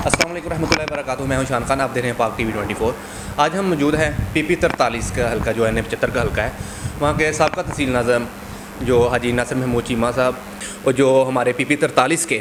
अस्सलाम वालेकुम रहमतुल्लाहि व बरकातुहू। मैं हूं शान खान, आप देख रहे हैं पाक टीवी 24। आज हम मौजूद हैं पीपी 43 का हल्का जो है NA-75 का हल्का है, वहाँ के साबका तहसील नाज़म जो हाजी नासिर महमूद चीमा साहब और जो हमारे पीपी 43 के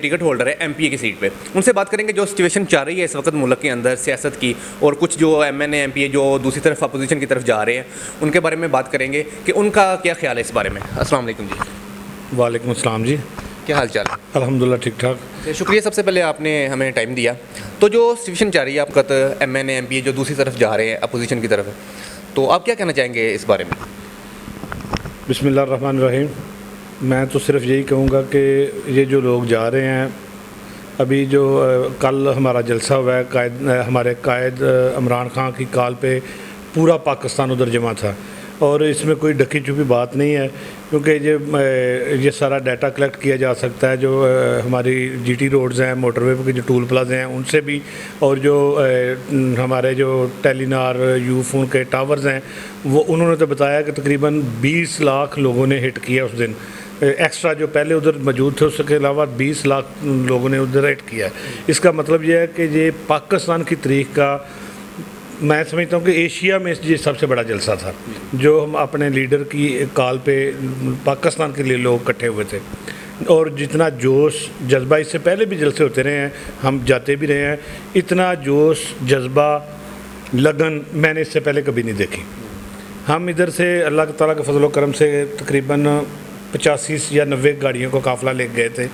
टिकट होल्डर है MPA की सीट पे, उनसे बात करेंगे जो सिचुएशन चल रही है इस वक्त मुल्क के अंदर सियासत की, और कुछ जो MNA MPA जो दूसरी तरफ अपोजिशन की तरफ जा रहे हैं उनके बारे में बात करेंगे कि उनका क्या ख्याल है इस बारे में। अस्सलाम वालेकुम जी। वालेकुम अस्सलाम जी। क्या हाल चाल है? अल्हम्दुलिल्लाह ठीक ठाक। शुक्रिया सबसे पहले आपने हमें टाइम दिया। तो जो सिचुएशन चल रही है आपका MNA MPA जो दूसरी तरफ जा रहे हैं अपोजिशन की तरफ, तो आप क्या कहना चाहेंगे इस बारे में? बिस्मिल्लाहिर्रहमानिर्रहीम। मैं तो सिर्फ यही कहूँगा कि ये जो लोग जा रहे हैं, अभी जो कल हमारा जलसा हुआ है, हमारे कायद इमरान खान की कॉल पे पूरा पाकिस्तान उधर जमा था, और इसमें कोई ढकी छुपी बात नहीं है, क्योंकि ये सारा डाटा कलेक्ट किया जा सकता है। जो हमारी GT रोड्स हैं, मोटरवे के जो टूल प्लाजे हैं उनसे भी, और जो हमारे जो टेलीनार यूफोन के टावर्स हैं वो उन्होंने तो बताया कि तकरीबन 20 लाख लोगों ने हिट किया उस दिन। एक्स्ट्रा जो पहले उधर मौजूद थे उसके अलावा 20 लाख लोगों ने उधर हिट किया। इसका मतलब यह है कि ये पाकिस्तान की तारीख का, मैं समझता हूँ कि एशिया में ये सबसे बड़ा जलसा था, जो हम अपने लीडर की कॉल पे पाकिस्तान के लिए लोग इकट्ठे हुए थे। और जितना जोश जज्बा, इससे पहले भी जलसे होते रहे हैं, हम जाते भी रहे हैं, इतना जोश जज्बा लगन मैंने इससे पहले कभी नहीं देखी। हम इधर से अल्लाह ताला के फजल व करम से तकरीबन 85 या 90 गाड़ियों का काफ़िला ले गए थे,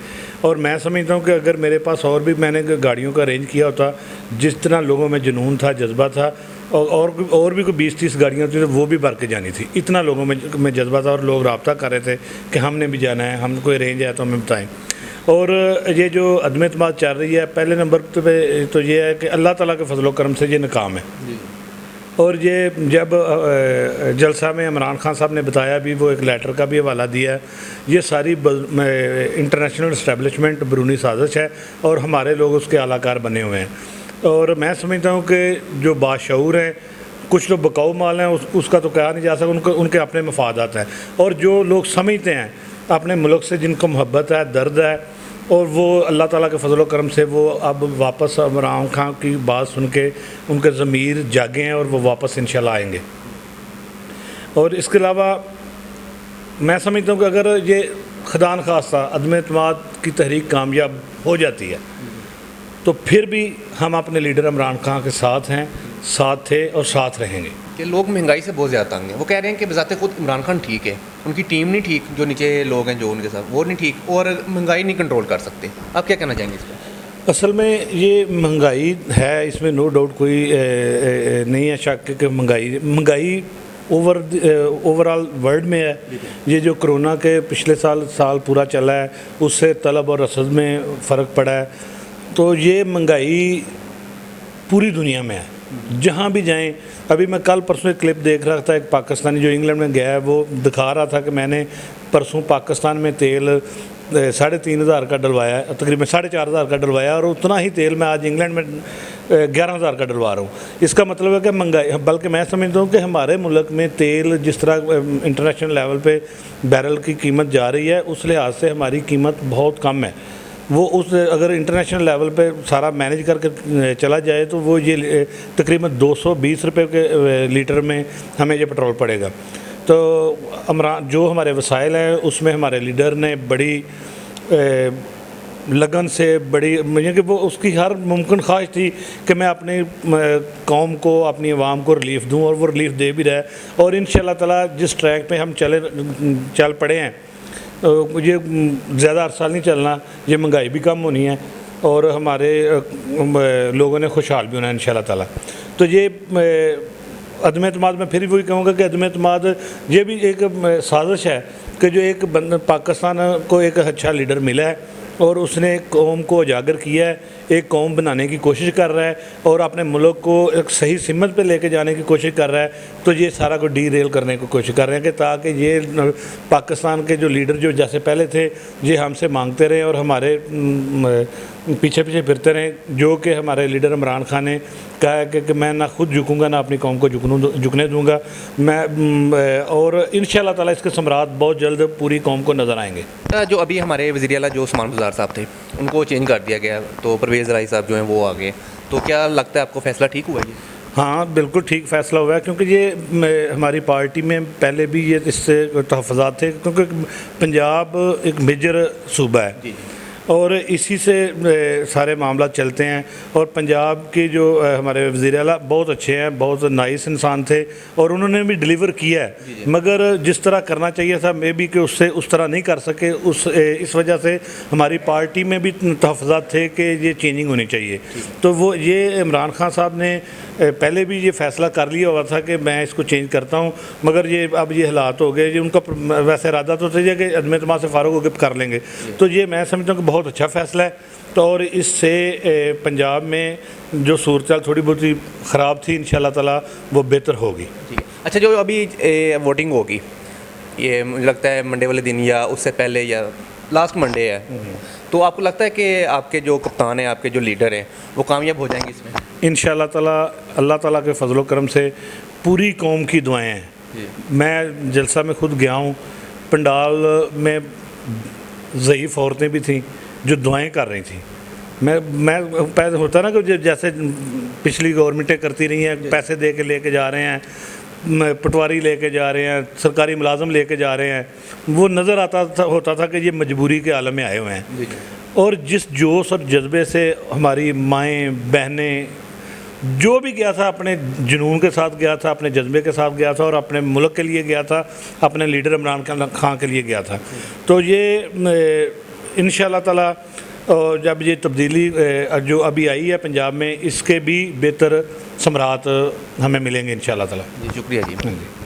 और मैं समझता हूँ कि अगर मेरे पास और भी मैंने गाड़ियों का अरेंज किया होता, जिस तरह लोगों में जुनून था, जज्बा था, और भी कोई 20-30 गाड़ियाँ थी तो वो भी भर के जानी थी। इतना लोगों में जज्बा था, और लोग रब्ता कर रहे थे कि हमने भी जाना है, हम कोई अरेंज है तो हमें बताएँ। और ये जो अदम एतमाद चल रही है, पहले नंबर पे तो ये है कि अल्लाह ताला के फजल व करम से ये नाकाम है। और ये जब जलसा में इमरान खान साहब ने बताया भी, वो एक लेटर का भी हवाला दिया है, ये सारी इंटरनेशनल इस्टेब्लिशमेंट बैरूनी साजिश है और हमारे लोग उसके आलाकार बने हुए हैं। और मैं समझता हूँ कि जो बाशऊर हैं, कुछ तो बकाऊ माल हैं, उसका तो कहा नहीं जा सकता, उनके अपने मफादात हैं। और जो लोग समझते हैं अपने मुल्क से, जिनको मोहब्बत है, दर्द है, और वो अल्लाह ताला के फजल व करम से वो अब वापस इमरान खान की बात सुन के उनके ज़मीर जागे हैं, और वो वापस इंशाल्लाह आएंगे। और इसके अलावा मैं समझता हूँ कि अगर ये खुदा न खास्ता अदम एतमाद की तहरीक कामयाब हो जाती है, तो फिर भी हम अपने लीडर इमरान खान के साथ हैं, साथ थे और साथ रहेंगे। कि लोग महंगाई से बहुत ज़्यादा तंग हैं। वो कह रहे हैं कि बज़ाते खुद इमरान खान ठीक है, उनकी टीम नहीं ठीक, जो नीचे लोग हैं जो उनके साथ वो नहीं ठीक, और महंगाई नहीं कंट्रोल कर सकते। आप क्या कहना चाहेंगे इस पर? असल में ये महंगाई है, इसमें नो डाउट कोई नहीं है शक कि महंगाई ओवरऑल वर्ल्ड में है। ये जो कोरोना के पिछले साल पूरा चला है, उससे तलब और रसद में फ़र्क पड़ा है, तो ये महंगाई पूरी दुनिया में है, जहाँ भी जाएं। अभी मैं कल परसों एक क्लिप देख रहा था, एक पाकिस्तानी जो इंग्लैंड में गया है वो दिखा रहा था कि मैंने परसों पाकिस्तान में तेल 3,500 का डलवाया, तकरीबन 4,500 का डलवाया, और उतना ही तेल मैं आज इंग्लैंड में 11,000 का डलवा रहा हूँ। इसका मतलब है कि महंगाई, बल्कि मैं समझता हूँ कि हमारे मुल्क में तेल जिस तरह इंटरनेशनल लेवल पे बैरल की कीमत जा रही है, उस लिहाज से हमारी कीमत बहुत कम है। वो अगर इंटरनेशनल लेवल पे सारा मैनेज करके चला जाए तो वो ये तकरीबन 220 रुपये के लीटर में हमें ये पेट्रोल पड़ेगा। तो जो हमारे वसाइल हैं उसमें हमारे लीडर ने बड़ी लगन से, बड़ी मुझे कि वो उसकी हर मुमकिन ख्वाहिश थी कि मैं अपनी कौम को, अपनी आवाम को रिलीफ़ दूँ, और वो रिलीफ़ दे भी रहा है। और इंशाल्लाह ताला जिस ट्रैक पे हम चल पड़े हैं, ये ज़्यादा अरसा नहीं चलना, ये महंगाई भी कम होनी है और हमारे लोगों ने खुशहाल भी होना है इंशाल्लाह ताला। तो ये अदम एतमाद, मैं फिर वही कहूँगा कि अदम एतमाद ये भी एक साजिश है कि जो एक पाकिस्तान को एक अच्छा लीडर मिला है, और उसने एक कौम को उजागर किया है, एक कौम बनाने की कोशिश कर रहा है, और अपने मुल्क को एक सही सिमत पे लेके जाने की कोशिश कर रहा है। तो ये सारा को डीरेल करने की कोशिश कर रहे हैं कि ताकि ये पाकिस्तान के जो लीडर जो जैसे पहले थे, ये हमसे मांगते रहे और हमारे पीछे पीछे फिरते रहे, जो कि हमारे लीडर इमरान खान ने कहा है कि मैं ना खुद झुकूंगा ना अपनी कौम को झुकने दूंगा मैं, और इंशाल्लाह ताला इसके सम्राट बहुत जल्द पूरी कौम को नज़र आएंगे। जो अभी हमारे वज़ीर आला जो उस्मान बुज़दार साहब थे उनको चेंज कर दिया गया, तो परवेज़ राही साहब जो हैं वो आ गए, तो क्या लगता है आपको फ़ैसला ठीक हुआ ये? हाँ बिल्कुल ठीक फ़ैसला हुआ है, क्योंकि ये हमारी पार्टी में पहले भी ये इससे तहफ़्फ़ुज़ात थे, क्योंकि पंजाब एक मेजर सूबा है और इसी से सारे मामला चलते हैं। और पंजाब के जो हमारे वज़ीर आला बहुत अच्छे हैं, बहुत नाइस इंसान थे और उन्होंने भी डिलीवर किया है, मगर जिस तरह करना चाहिए था मे बी कि उससे उस तरह नहीं कर सके। इस वजह से हमारी पार्टी में भी तहफ़्फ़ुज़ात थे कि ये चेंजिंग होनी चाहिए। तो वो ये इमरान खान साहब ने पहले भी ये फ़ैसला कर लिया हुआ था कि मैं इसको चेंज करता हूँ, मगर ये अब ये हालात हो गए। ये उनका वैसे इरादा तो था कि अदम एतमाद से फ़ारुक होकर कर लेंगे, तो ये मैं समझता हूँ कि बहुत अच्छा फ़ैसला है। तो और इससे पंजाब में जो सूरत थोड़ी बहुत ही ख़राब थी इंशाल्लाह ताला वो बेहतर होगी। ठीक है। अच्छा, जो अभी वोटिंग होगी ये मुझे लगता है मंडे वाले दिन या उससे पहले या लास्ट मंडे है, तो आपको लगता है कि आपके जो कप्तान हैं, आपके जो लीडर हैं, वो कामयाब हो जाएंगे इसमें? इंशाल्लाह ताला अल्लाह ताला के फजल व करम से पूरी कौम की दुआएं हैं। मैं जलसा में खुद गया हूँ, पंडाल में ज़ईफ़ औरतें भी थीं जो दुआएं कर रही थी। मैं पैसे होता ना कि जैसे पिछली गवर्नमेंटें करती रही हैं, पैसे दे के लेके जा रहे हैं, पटवारी लेके जा रहे हैं, सरकारी मुलाजम लेके जा रहे हैं, वो नज़र होता था कि ये मजबूरी के आलम में आए हुए हैं। और जिस जोश और जज्बे से हमारी माएँ बहनें जो भी गया था, अपने जुनून के साथ गया था, अपने जज्बे के साथ गया था और अपने मुल्क के लिए गया था, अपने लीडर इमरान खान के लिए गया था। तो ये इंशाल्लाह ताला जब ये तब्दीली जो अभी आई है पंजाब में, इसके भी बेहतर सम्राट हमें मिलेंगे इंशाल्लाह ताला। जी, शुक्रिया जी। हाँ जी।